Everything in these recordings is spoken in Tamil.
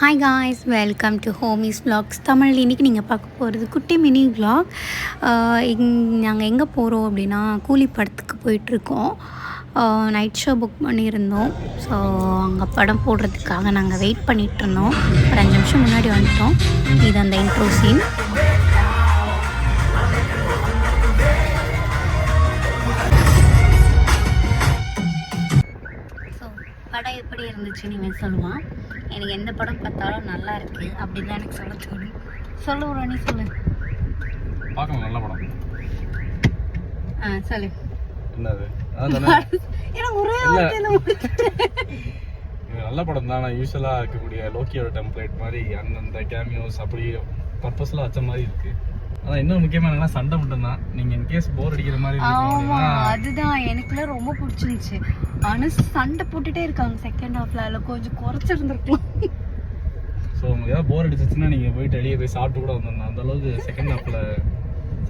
Hi guys, welcome to homies vlogs Tamil. இன்றைக்கி நீங்கள் பார்க்க போகிறது குட்டி மினி விலாக். நாங்கள் எங்கே போகிறோம் அப்படின்னா கூலி படத்துக்கு போயிட்டுருக்கோம். நைட் ஷோ புக் பண்ணியிருந்தோம். ஸோ அங்கே படம் போடுறதுக்காக நாங்கள் வெயிட் பண்ணிகிட்ருந்தோம். ஒரு 5 நிமிஷம் முன்னாடி வந்துட்டோம். இது அந்த இன்ட்ரோ சீன். படம் எப்படி இருந்துச்சுன்னு இவன் சொல்லுவான். எனக்கு எந்த படம் பார்த்தாலும் நல்லா இருக்கு அப்படின்னு தான் எனக்கு சொல்ல தோணும். சொல்லு ஒரு நீ சொல்லு. பார்க்கலாம், நல்ல படம். சொல்லு. என்னது? எனக்கு ஒரே வார்த்தையில இது நல்ல படம் தான். யூஸ்வலா இருக்கக்கூடிய லோக்கியோட டெம்ப்ளேட் மாதிரி அந்தந்த கேமியோஸ் அப்படி பர்பஸ்லாம் வச்ச மாதிரி இருக்கு. அதான் இன்னும் முக்கியமா என்னன்னா சண்டை மட்டும் தான். நீங்க இன்கேஸ் போர் அடிக்கிற மாதிரி அதுதான் எனக்குலாம் ரொம்ப பிடிச்சிருந்துச்சு. ஆனா சண்டை போட்டுட்டே இருக்காங்க செகண்ட் ஹாஃப்ல. அதில் கொஞ்சம் குறைச்சிருந்துருக்கலாம். ஸோ உங்களுக்கு ஏதாவது போர் அடிச்சிச்சுன்னா நீங்க போயிட்டு வெளியே போய் சாப்பிட்டு கூட வந்துடணும். அந்த அளவுக்கு செகண்ட் ஹாஃப்ல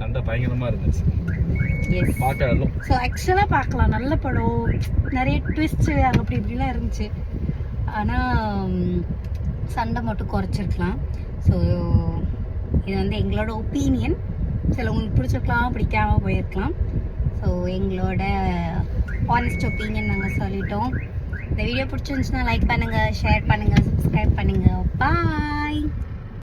சண்டை பயங்கரமா இருந்துச்சு. பார்க்கலாம். ஸோ ஆக்சுவலாக பார்க்கலாம், நல்ல படம். நிறைய ட்விஸ்ட் அங்கே அப்படி இப்படிலாம் இருந்துச்சு. ஆனால் சண்டை மட்டும் குறைச்சிருக்கலாம். ஸோ இது வந்து எங்களோட ஒப்பீனியன். சிலவங்களுக்கு பிடிச்சிருக்கலாம், பிடிக்காம போயிருக்கலாம். ஸோ எங்களோட ஹானஸ்ட் ஒப்பீனியன் நாங்கள் சொல்லிட்டோம். இந்த வீடியோ பிடிச்சிருந்துச்சுன்னா லைக் பண்ணுங்கள், ஷேர் பண்ணுங்கள், சப்ஸ்கிரைப் பண்ணுங்கள். பாய்.